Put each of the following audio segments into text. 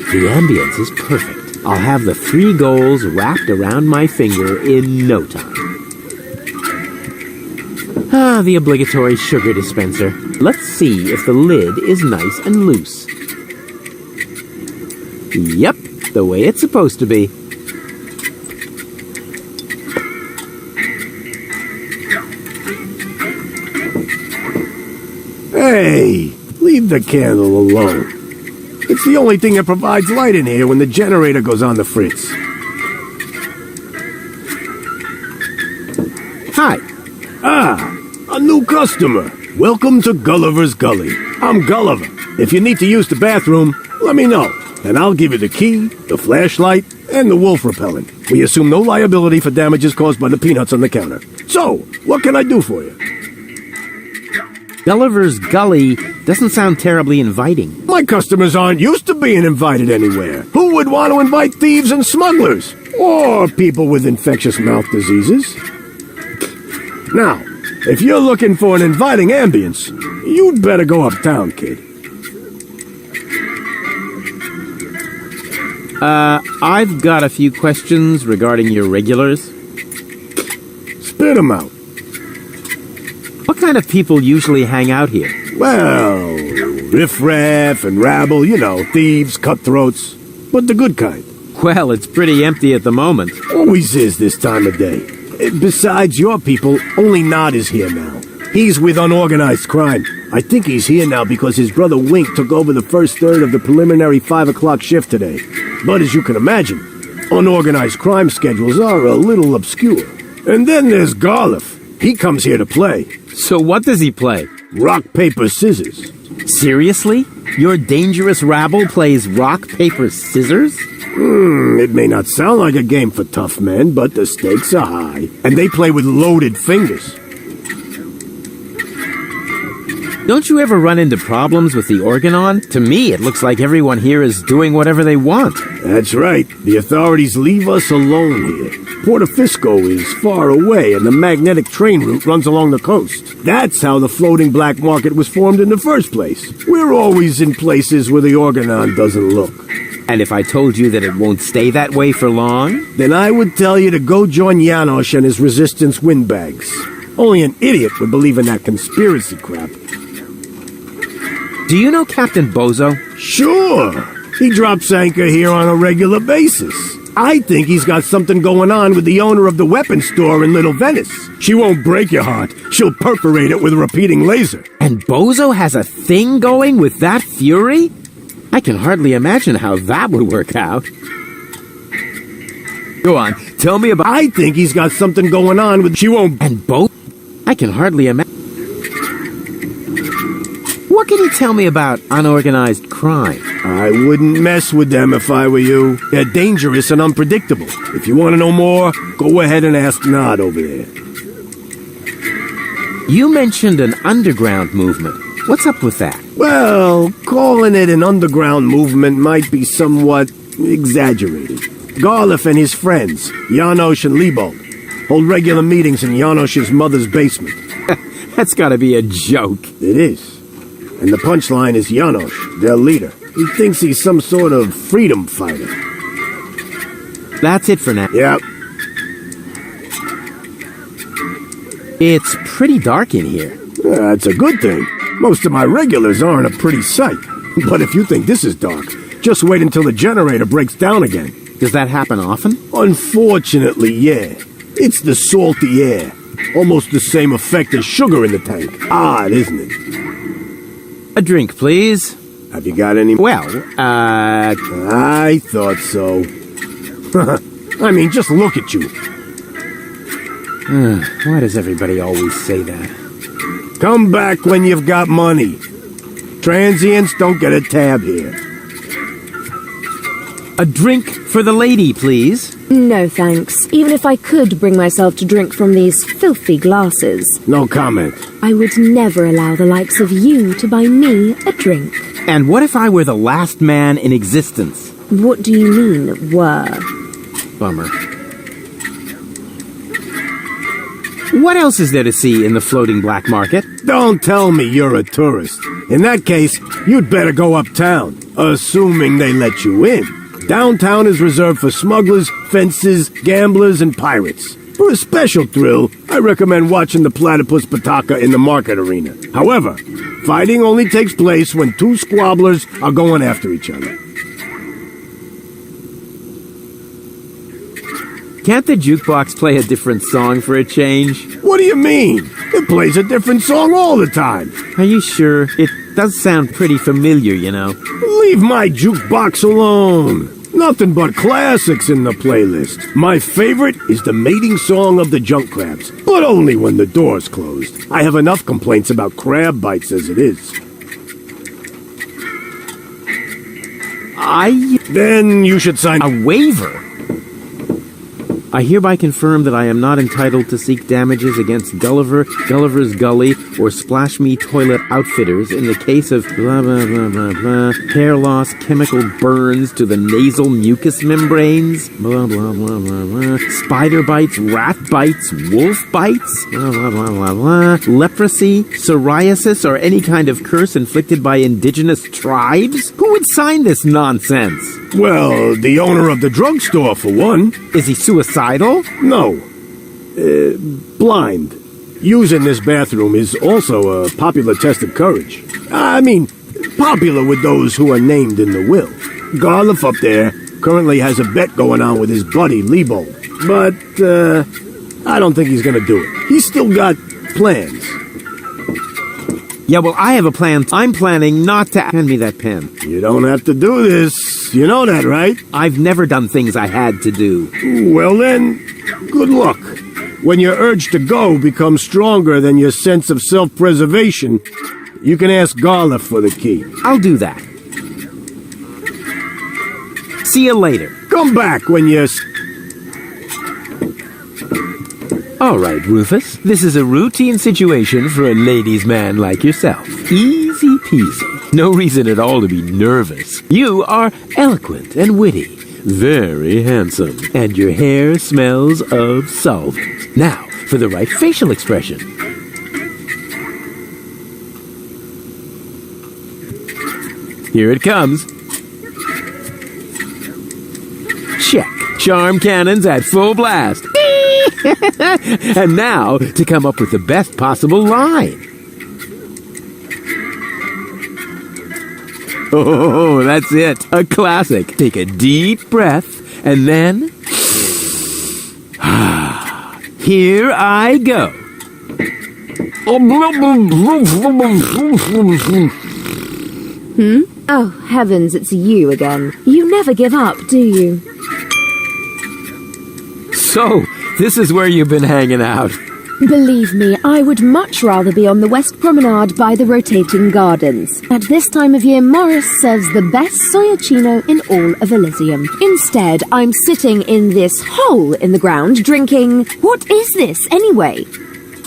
The ambience is perfect. I'll have the 3 goals wrapped around my finger in no time. Ah, the obligatory sugar dispenser. Let's see if the lid is nice and loose. Yep, the way it's supposed to be. Hey, leave the candle alone. It's the only thing that provides light in here when the generator goes on the fritz. Hi. Ah, a new customer. Welcome to Gulliver's Gully. I'm Gulliver. If you need to use the bathroom, let me know, and I'll give you the key, the flashlight, and the wolf repellent. We assume no liability for damages caused by the peanuts on the counter. So, what can I do for you? Gulliver's Gully doesn't sound terribly inviting. My customers aren't used to being invited anywhere. Who would want to invite thieves and smugglers? Or people with infectious mouth diseases? Now, if you're looking for an inviting ambience, you'd better go uptown, kid. I've got a few questions regarding your regulars. Spit 'em out. What kind of people usually hang out here? Well, riffraff and rabble, you know, thieves, cutthroats, but the good kind. Well, it's pretty empty at the moment. Always is this time of day. Besides your people, only Nod is here now. He's with unorganized crime. I think he's here now because his brother Wink took over the first third of the preliminary 5 o'clock shift today. But as you can imagine, unorganized crime schedules are a little obscure. And then there's Garliff. He comes here to play. So what does he play? Rock, paper, scissors. Seriously? Your dangerous rabble plays rock, paper, scissors? It may not sound like a game for tough men, but the stakes are high. And they play with loaded fingers. Don't you ever run into problems with the organon? To me, it looks like everyone here is doing whatever they want. That's right. The authorities leave us alone here. Portofisco is far away, and the magnetic train route runs along the coast. That's how the floating black market was formed in the first place. We're always in places where the organon doesn't look. And if I told you that it won't stay that way for long? Then I would tell you to go join Janosch and his resistance windbags. Only an idiot would believe in that conspiracy crap. Do you know Captain Bozo? Sure. He drops anchor here on a regular basis. I think he's got something going on with the owner of the weapons store in Little Venice. She won't break your heart. She'll perforate it with a repeating laser. And Bozo has a thing going with that fury? I can hardly imagine how that would work out. Go on, tell me about... I think he's got something going on with... She won't... And I can hardly imagine... What can you tell me about unorganized crime? I wouldn't mess with them if I were you. They're dangerous and unpredictable. If you want to know more, go ahead and ask Nod over there. You mentioned an underground movement. What's up with that? Well, calling it an underground movement might be somewhat exaggerated. Garliff and his friends, Janosch and Liebold, hold regular meetings in Janosch's mother's basement. That's gotta be a joke. It is. And the punchline is Janosch, their leader. He thinks he's some sort of freedom fighter. That's it for now. Yep. It's pretty dark in here. That's a good thing. Most of my regulars aren't a pretty sight. But if you think this is dark, just wait until the generator breaks down again. Does that happen often? Unfortunately, yeah. It's the salty air. Almost the same effect as sugar in the tank. Odd, isn't it? A drink, please. Have you got any... Well, I thought so. I mean, just look at you. Why does everybody always say that? Come back when you've got money. Transients don't get a tab here. A drink for the lady, please. No, thanks. Even if I could bring myself to drink from these filthy glasses. No comment. I would never allow the likes of you to buy me a drink. And what if I were the last man in existence? What do you mean, were? Bummer. What else is there to see in the floating black market? Don't tell me you're a tourist. In that case, you'd better go uptown, assuming they let you in. Downtown is reserved for smugglers, fences, gamblers, and pirates. For a special thrill, I recommend watching the platypus pataka in the market arena. However, fighting only takes place when two squabblers are going after each other. Can't the jukebox play a different song for a change? What do you mean? It plays a different song all the time. Are you sure? It does sound pretty familiar, you know. Leave my jukebox alone. Nothing but classics in the playlist. My favorite is the mating song of the junk crabs, but only when the door's closed. I have enough complaints about crab bites as it is. Then you should sign a waiver. I hereby confirm that I am not entitled to seek damages against Gulliver, Gulliver's Gully, or Splash Me Toilet Outfitters in the case of blah blah blah blah blah, hair loss, chemical burns to the nasal mucous membranes, blah blah blah blah blah, spider bites, rat bites, wolf bites, blah blah blah blah blah, leprosy, psoriasis, or any kind of curse inflicted by indigenous tribes? Who would sign this nonsense? Well, the owner of the drugstore, for one. Is he suicidal? No. Blind. Using this bathroom is also a popular test of courage. I mean, popular with those who are named in the will. Garliff up there currently has a bet going on with his buddy, Lebo. But, I don't think he's gonna do it. He's still got plans. Yeah, well, I have a plan. I'm planning not to... Hand me that pen. You don't have to do this. You know that, right? I've never done things I had to do. Well then, good luck. When your urge to go becomes stronger than your sense of self-preservation, you can ask Gulliver for the key. I'll do that. See you later. Come back when you're... All right, Rufus. This is a routine situation for a ladies' man like yourself. Easy peasy. No reason at all to be nervous. You are eloquent and witty. Very handsome. And your hair smells of solvent. Now, for the right facial expression. Here it comes. Check. Charm cannons at full blast. And now, to come up with the best possible line. Oh, that's it. A classic. Take a deep breath, and then... Here I go. Oh, heavens, it's you again. You never give up, do you? So, this is where you've been hanging out. Believe me, I would much rather be on the West Promenade by the rotating gardens. At this time of year, Morris serves the best soyacino in all of Elysium. Instead, I'm sitting in this hole in the ground drinking... What is this, anyway?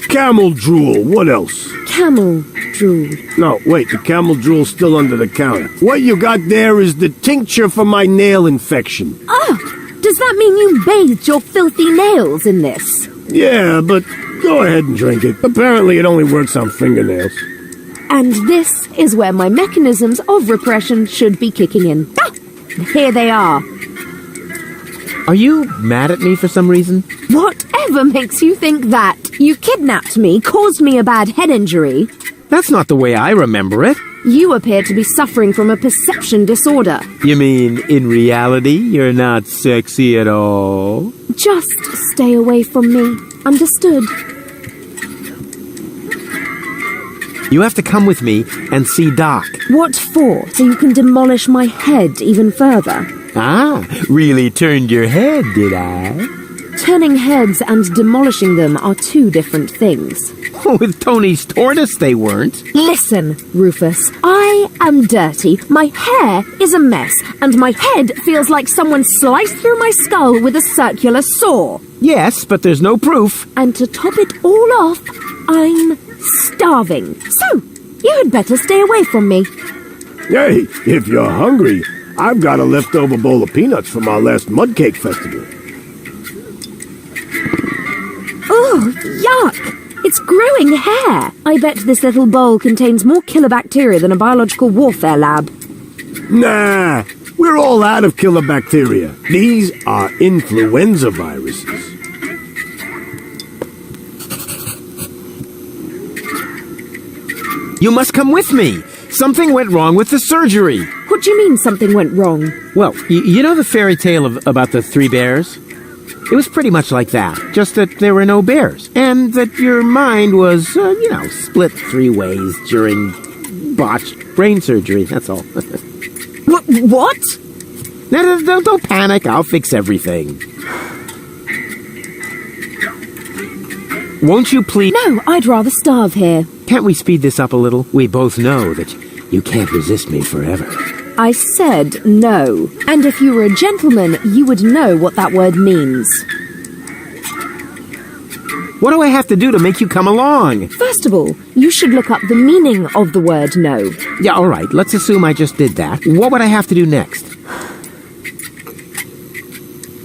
Camel drool. What else? Camel drool. No, wait, the camel drool's still under the counter. What you got there is the tincture for my nail infection. Oh, does that mean you bathed your filthy nails in this? Yeah, but go ahead and drink it. Apparently it only works on fingernails. And this is where my mechanisms of repression should be kicking in. Ah! Here they are. Are you mad at me for some reason? Whatever makes you think that? You kidnapped me, caused me a bad head injury. That's not the way I remember it. You appear to be suffering from a perception disorder. You mean, in reality, you're not sexy at all? Just stay away from me. Understood? You have to come with me and see Doc. What for? So you can demolish my head even further? Ah, really turned your head, did I? Turning heads and demolishing them are two different things. With Tony's tortoise, they weren't. Listen, Rufus, I am dirty, my hair is a mess, and my head feels like someone sliced through my skull with a circular saw. Yes, but there's no proof. And to top it all off, I'm starving. So, you had better stay away from me. Hey, if you're hungry, I've got a leftover bowl of peanuts from our last mud cake festival. Oh, yuck! It's growing hair! I bet this little bowl contains more killer bacteria than a biological warfare lab. Nah, we're all out of killer bacteria. These are influenza viruses. You must come with me. Something went wrong with the surgery. What do you mean something went wrong? Well, you know the fairy tale about the 3 bears? It was pretty much like that, just that there were no bears, and that your mind was, split 3 ways during botched brain surgery, that's all. What? No, don't panic, I'll fix everything. Won't you please... No, I'd rather starve here. Can't we speed this up a little? We both know that you can't resist me forever. I said no. And if you were a gentleman, you would know what that word means. What do I have to do to make you come along? First of all, you should look up the meaning of the word no. Yeah, all right, let's assume I just did that. What would I have to do next?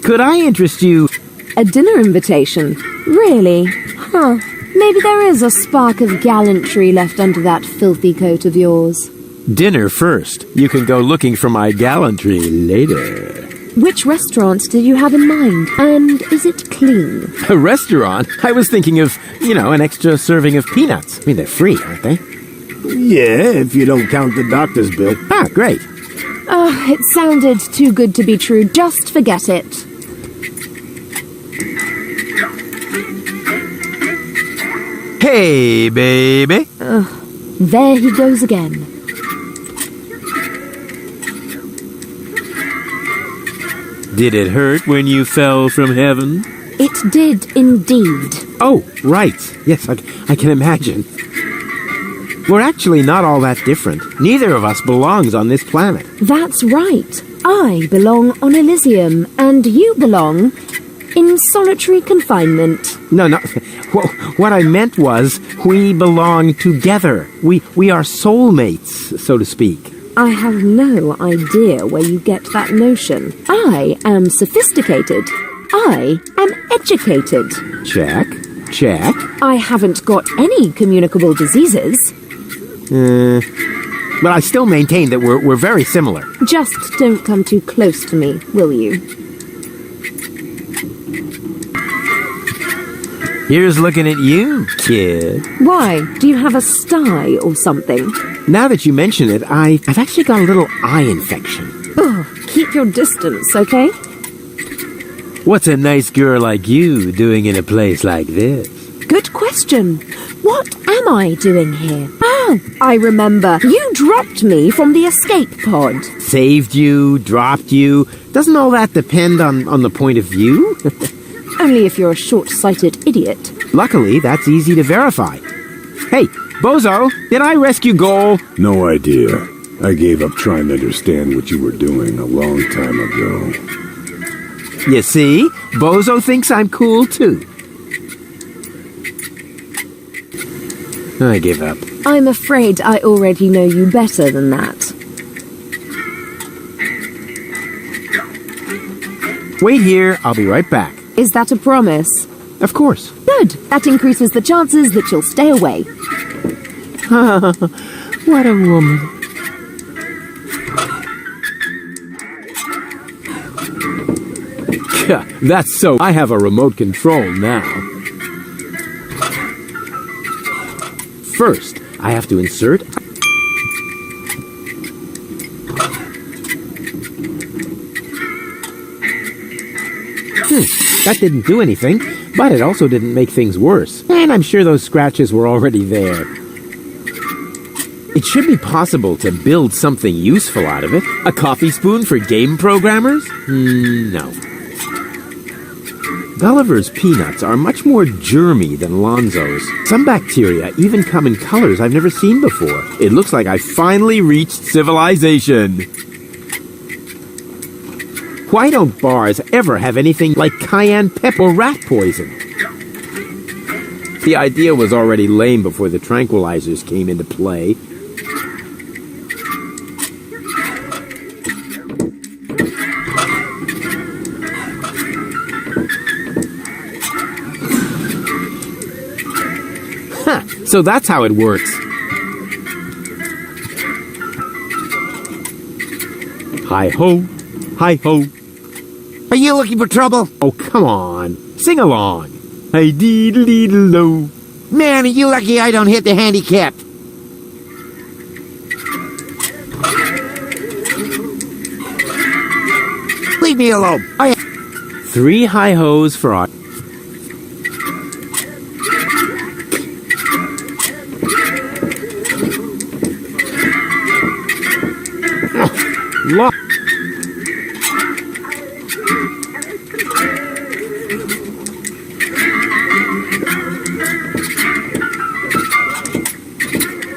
Could I interest you... A dinner invitation? Really? Huh. Maybe there is a spark of gallantry left under that filthy coat of yours. Dinner first. You can go looking for my gallantry later. Which restaurant did you have in mind? And is it clean? A restaurant? I was thinking of, an extra serving of peanuts. I mean, they're free, aren't they? Yeah, if you don't count the doctor's bill. Ah, great. It sounded too good to be true. Just forget it. Hey, baby. There he goes again. Did it hurt when you fell from heaven? It did indeed. Oh, right. Yes, I can imagine. We're actually not all that different. Neither of us belongs on this planet. That's right. I belong on Elysium, and you belong in solitary confinement. No. What I meant was we belong together. We are soulmates, so to speak. I have no idea where you get that notion. I am sophisticated. I am educated. Check. I haven't got any communicable diseases. But I still maintain that we're very similar. Just don't come too close to me, will you? Here's looking at you, kid. Why? Do you have a sty or something? Now that you mention it, I've actually got a little eye infection. Oh, keep your distance, okay? What's a nice girl like you doing in a place like this? Good question. What am I doing here? Oh, I remember. You dropped me from the escape pod. Saved you, dropped you. Doesn't all that depend on the point of view? Only if you're a short-sighted idiot. Luckily, that's easy to verify. Hey, Bozo, did I rescue Goal? No idea. I gave up trying to understand what you were doing a long time ago. You see? Bozo thinks I'm cool, too. I give up. I'm afraid I already know you better than that. Wait here, I'll be right back. Is that a promise? Of course. Good. That increases the chances that you'll stay away. What a woman. Yeah, that's so. I have a remote control now. First, I have to insert... That didn't do anything, but it also didn't make things worse. And I'm sure those scratches were already there. It should be possible to build something useful out of it. A coffee spoon for game programmers? No. Gulliver's peanuts are much more germy than Lonzo's. Some bacteria even come in colors I've never seen before. It looks like I finally reached civilization. Why don't bars ever have anything like cayenne pepper or rat poison? The idea was already lame before the tranquilizers came into play. So that's how it works. Hi-ho, hi-ho. Are you looking for trouble? Oh, come on. Sing along. Hey-dee-dee-dee-lo. Man, are you lucky I don't hit the handicap. Leave me alone. 3 hi-hos for our...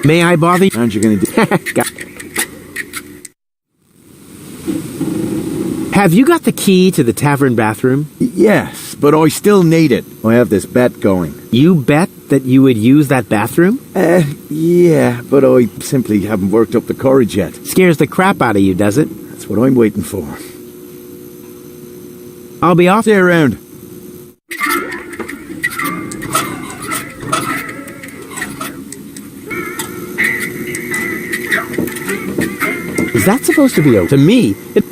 May I bother you? Aren't you going to do? Have you got the key to the tavern bathroom? Yes, but I still need it. I have this bet going. You bet that you would use that bathroom? Yeah, but I simply haven't worked up the courage yet. Scares the crap out of you, does it? That's what I'm waiting for. I'll be off. Stay around. Is that supposed to be open? To me, it...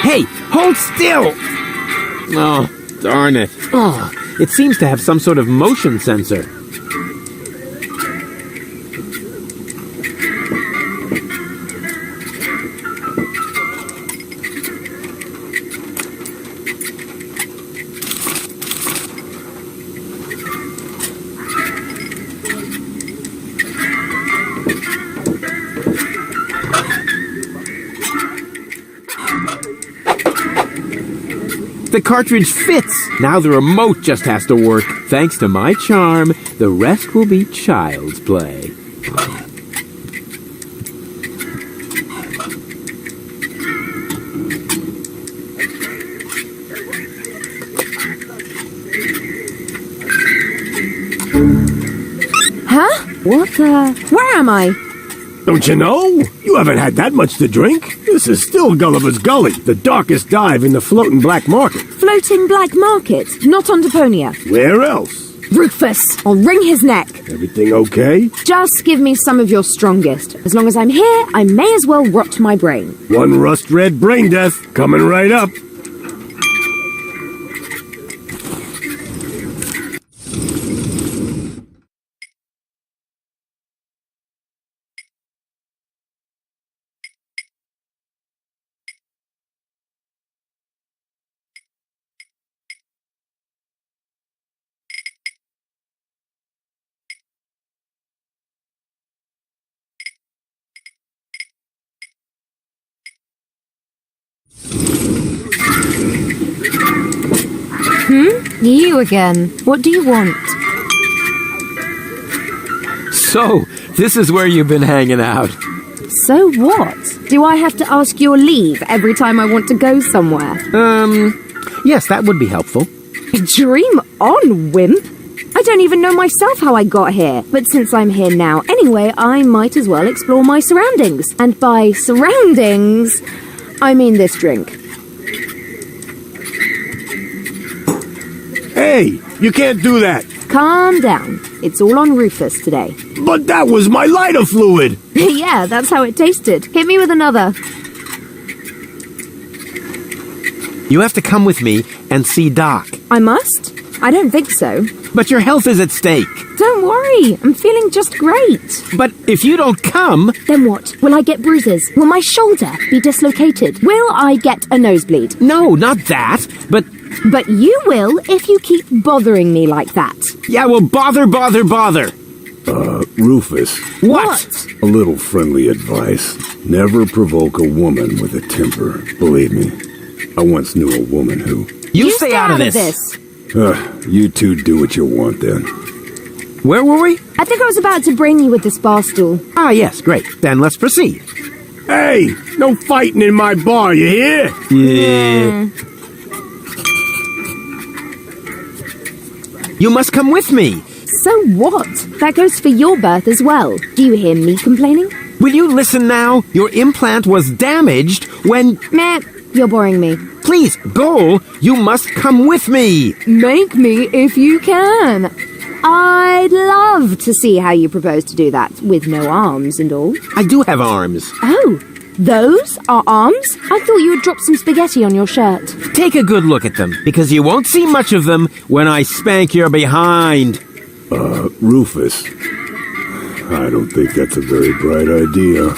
Hey, hold still! Oh, darn it. Oh, it seems to have some sort of motion sensor. The cartridge fits! Now the remote just has to work. Thanks to my charm, the rest will be child's play. Huh? What the... Where am I? Don't you know? You haven't had that much to drink. This is still Gulliver's Gully, the darkest dive in the floating black market. Floating black market? Not on Deponia. Where else? Rufus! I'll wring his neck. Everything okay? Just give me some of your strongest. As long as I'm here, I may as well rot my brain. One rust-red brain death coming right up. You again. What do you want? So, this is where you've been hanging out. So what? Do I have to ask your leave every time I want to go somewhere? Yes, that would be helpful. Dream on, wimp! I don't even know myself how I got here. But since I'm here now anyway, I might as well explore my surroundings. And by surroundings, I mean this drink. Hey, you can't do that. Calm down. It's all on Rufus today. But that was my lighter fluid. Yeah, that's how it tasted. Hit me with another. You have to come with me and see Doc. I must? I don't think so. But your health is at stake. Don't worry, I'm feeling just great. But if you don't come... Then what? Will I get bruises? Will my shoulder be dislocated? Will I get a nosebleed? No, not that. But you will if you keep bothering me like that. Yeah, well, bother. Rufus, What? a little friendly advice. Never provoke a woman with a temper. Believe me, I once knew a woman who... You stay out of this. You two do what you want then. Where were we? I think I was about to brain you with this bar stool. Ah, yes, great. Then let's proceed. Hey, no fighting in my bar, you hear? Yeah. You must come with me. So what? That goes for your birth as well. Do you hear me complaining? Will you listen now? Your implant was damaged when... Meh. You're boring me. Please, Goal, you must come with me. Make me if you can. I'd love to see how you propose to do that, with no arms and all. I do have arms. Oh, those are arms? I thought you had dropped some spaghetti on your shirt. Take a good look at them, because you won't see much of them when I spank your behind. Rufus, I don't think that's a very bright idea.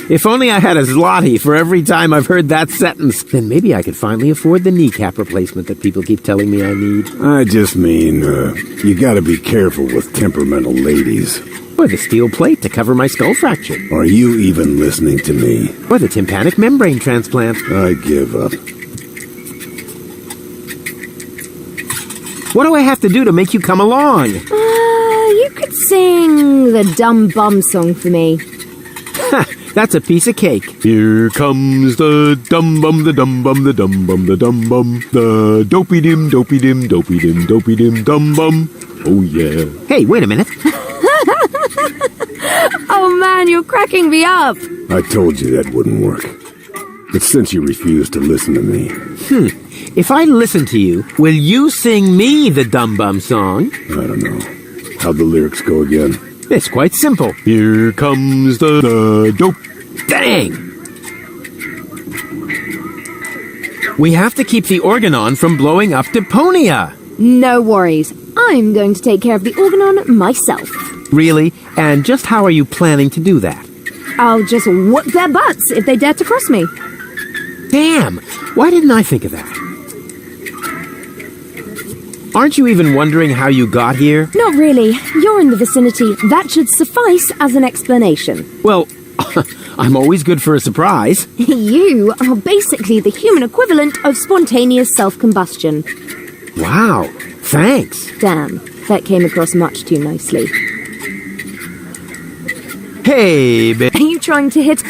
If only I had a zloty for every time I've heard that sentence, then maybe I could finally afford the kneecap replacement that people keep telling me I need. I just mean, you gotta be careful with temperamental ladies. Or the steel plate to cover my skull fracture. Are you even listening to me? Or the tympanic membrane transplant. I give up. What do I have to do to make you come along? You could sing the Dumb Bum song for me. That's a piece of cake. Here comes the dum bum, the dum bum, the dum bum, the dum bum, the dopey dim, dopey dim, dopey dim, dopey dim, dum bum. Oh yeah. Hey, wait a minute. Oh man, you're cracking me up. I told you that wouldn't work. But since you refuse to listen to me, If I listen to you, will you sing me the Dum Bum song? I don't know. How'd the lyrics go again? It's quite simple. Here comes the dope. Dang! We have to keep the organ on from blowing up Deponia. No worries. I'm going to take care of the organon myself. Really? And just how are you planning to do that? I'll just whoop their butts if they dare to cross me. Damn! Why didn't I think of that? Aren't you even wondering how you got here? Not really. You're in the vicinity. That should suffice as an explanation. Well, I'm always good for a surprise. You are basically the human equivalent of spontaneous self-combustion. Wow, thanks. Damn, that came across much too nicely. Hey, Are you trying to hit?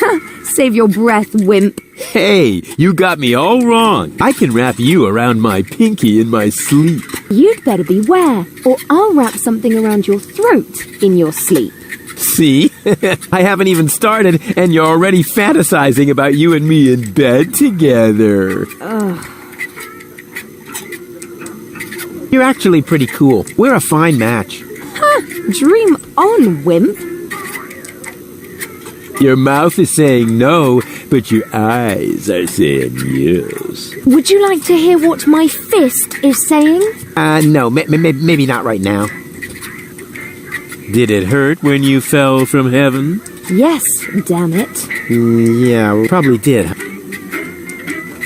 Save your breath, wimp. Hey, you got me all wrong. I can wrap you around my pinky in my sleep. You'd better beware, or I'll wrap something around your throat in your sleep. See? I haven't even started, and you're already fantasizing about you and me in bed together. You're actually pretty cool. We're a fine match. Dream on, wimp. Your mouth is saying no, but your eyes are saying yes. Would you like to hear what my fist is saying? No, maybe not right now. Did it hurt when you fell from heaven? Yes, damn it. Yeah, probably did.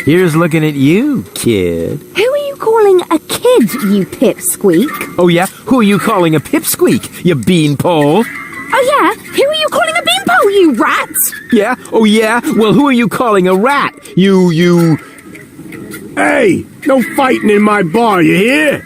Here's looking at you, kid. Who are you calling a kid, you pipsqueak? Oh yeah? Who are you calling a pipsqueak, you beanpole? Oh yeah? Who are you calling a beanpole, you rat? Yeah? Oh yeah? Well, who are you calling a rat? You... Hey, no fighting in my bar, you hear?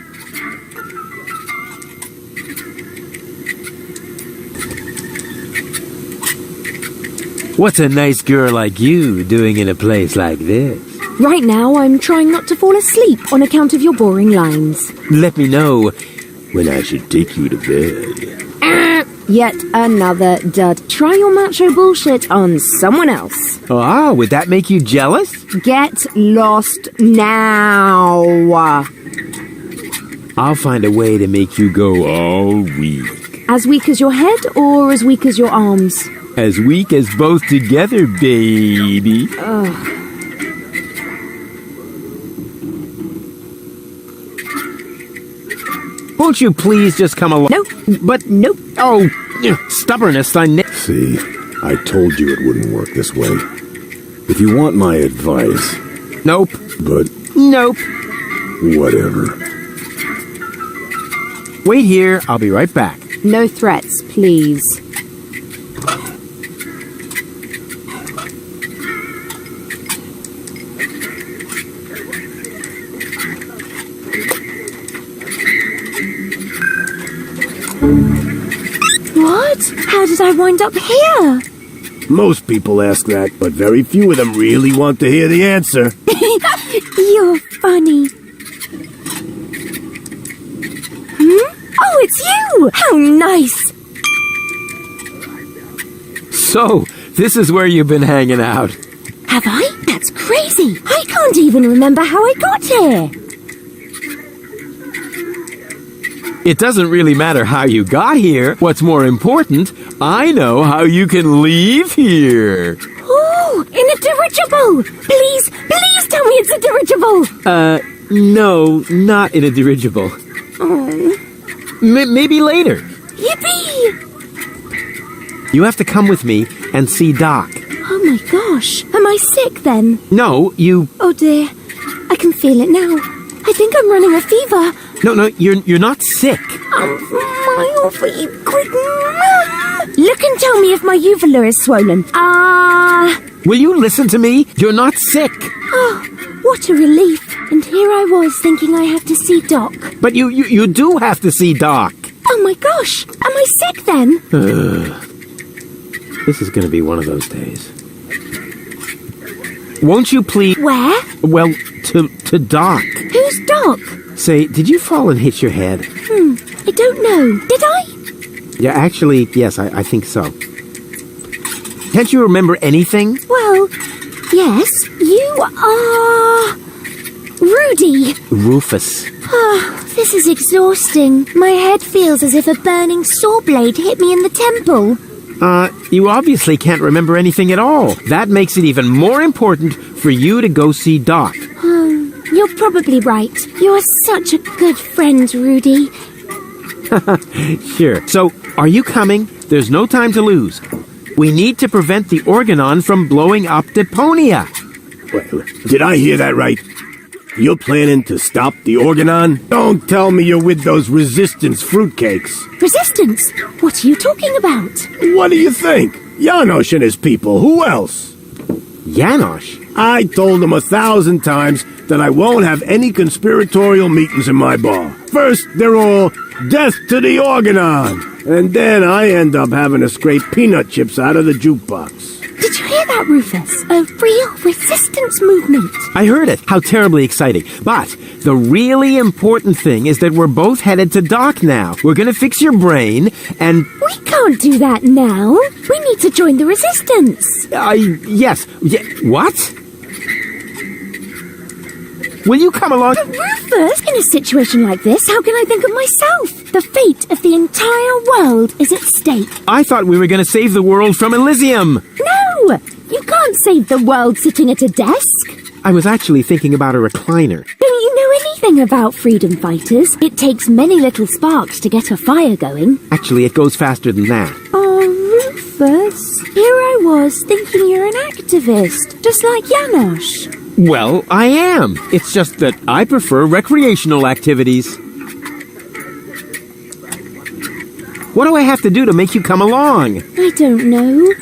What's a nice girl like you doing in a place like this? Right now, I'm trying not to fall asleep on account of your boring lines. Let me know when I should take you to bed. Yet another dud. Try your macho bullshit on someone else. Ah, would that make you jealous? Get lost now. I'll find a way to make you go all weak. As weak as your head or as weak as your arms? As weak as both together, baby. Won't you please just come along? Nope. But Nope. oh, stubbornness, see, I told you it wouldn't work this way. If you want my advice, Nope. but Nope. whatever. Wait here. I'll be right back. No threats, please. What? How did I wind up here? Most people ask that, but very few of them really want to hear the answer. You're funny. Oh, it's you! How nice! So, this is where you've been hanging out. Have I? That's crazy! crazy! I can't even remember how I got here! It doesn't really matter how you got here. What's more important, I know how you can leave here. Oh, in a dirigible! Please tell me it's a dirigible! No, not in a dirigible. Oh. Maybe later. Yippee! You have to come with me and see Doc. Oh my gosh, am I sick then? No, you... Oh dear, I can feel it now. I think I'm running a fever. No, you're not sick. Look and tell me if my uvula is swollen. Will you listen to me? You're not sick. Oh, what a relief. And here I was thinking I have to see Doc. But you do have to see Doc. Oh my gosh, am I sick then? This is going to be one of those days. Won't you please... Where? Well, to Doc. Who's Doc? Say, did you fall and hit your head? I don't know. Did I? Yeah, actually, yes, I think so. Can't you remember anything? Well, yes, you are... Rudy. Rufus. Oh, this is exhausting. My head feels as if a burning saw blade hit me in the temple. You obviously can't remember anything at all. That makes it even more important for you to go see Doc. You're probably right. You're such a good friend, Rudy. Sure. So, are you coming? There's no time to lose. We need to prevent the Organon from blowing up Deponia. Well, did I hear that right? You're planning to stop the Organon? Don't tell me you're with those resistance fruitcakes. Resistance? What are you talking about? What do you think? Janosch and his people. Who else? Janosch? I told him 1,000 times that I won't have any conspiratorial meetings in my bar. First, they're all, death to the Organon! And then I end up having to scrape peanut chips out of the jukebox. Did you hear that, Rufus? A real resistance movement. I heard it. How terribly exciting. But the really important thing is that we're both headed to Doc now. We're going to fix your brain, and... We can't do that now. We need to join the resistance. Yes. What? Will you come along? But Rufus, in a situation like this, how can I think of myself? The fate of the entire world is at stake. I thought we were going to save the world from Elysium. No! You can't save the world sitting at a desk. I was actually thinking about a recliner. Don't you know anything about freedom fighters? It takes many little sparks to get a fire going. Actually, it goes faster than that. Oh, Rufus. Here I was thinking you're an activist, just like Janosch. Well, I am. It's just that I prefer recreational activities. What do I have to do to make you come along? I don't know.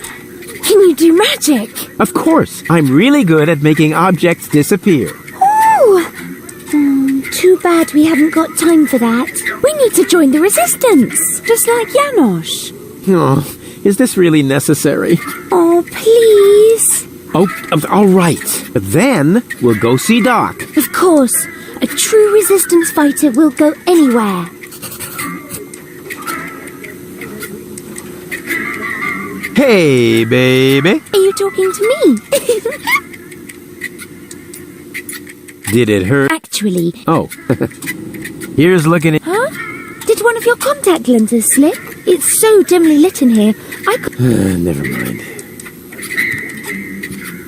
Can you do magic? Of course. I'm really good at making objects disappear. Oh! Too bad we haven't got time for that. We need to join the resistance, just like Janosch. Oh, is this really necessary? Oh, please. Oh, all right. But then we'll go see Doc. Of course. A true resistance fighter will go anywhere. Hey, baby. Are you talking to me? Did it hurt? Actually. Oh. Here's looking at... Huh? Did one of your contact lenses slip? It's so dimly lit in here. Never mind.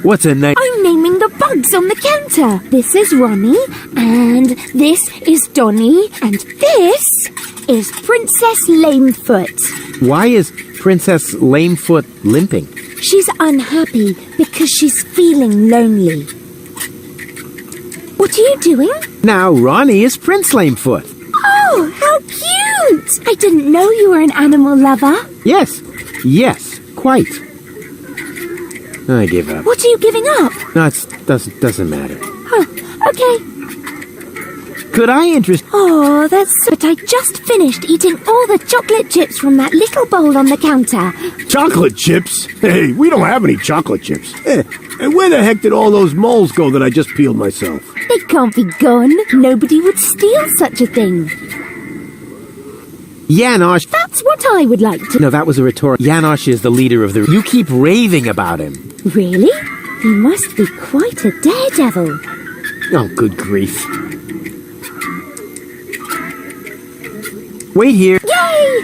What's a name? I'm naming the bugs on the counter. This is Ronnie, and this is Donnie, and this is Princess Lamefoot. Why is Princess Lamefoot limping? She's unhappy because she's feeling lonely. What are you doing? Now Ronnie is Prince Lamefoot. Oh, how cute! I didn't know you were an animal lover. Yes, quite. I give up. What are you giving up? No, it doesn't matter. Oh, okay. Could I interest... Oh, but I just finished eating all the chocolate chips from that little bowl on the counter. Chocolate chips? Hey, we don't have any chocolate chips. And where the heck did all those moles go that I just peeled myself? They can't be gone. Nobody would steal such a thing. Janosch... That's what I would like to... No, that was a rhetoric. Janosch is the leader of the... You keep raving about him. Really? He must be quite a daredevil. Oh, good grief. Wait here. Yay!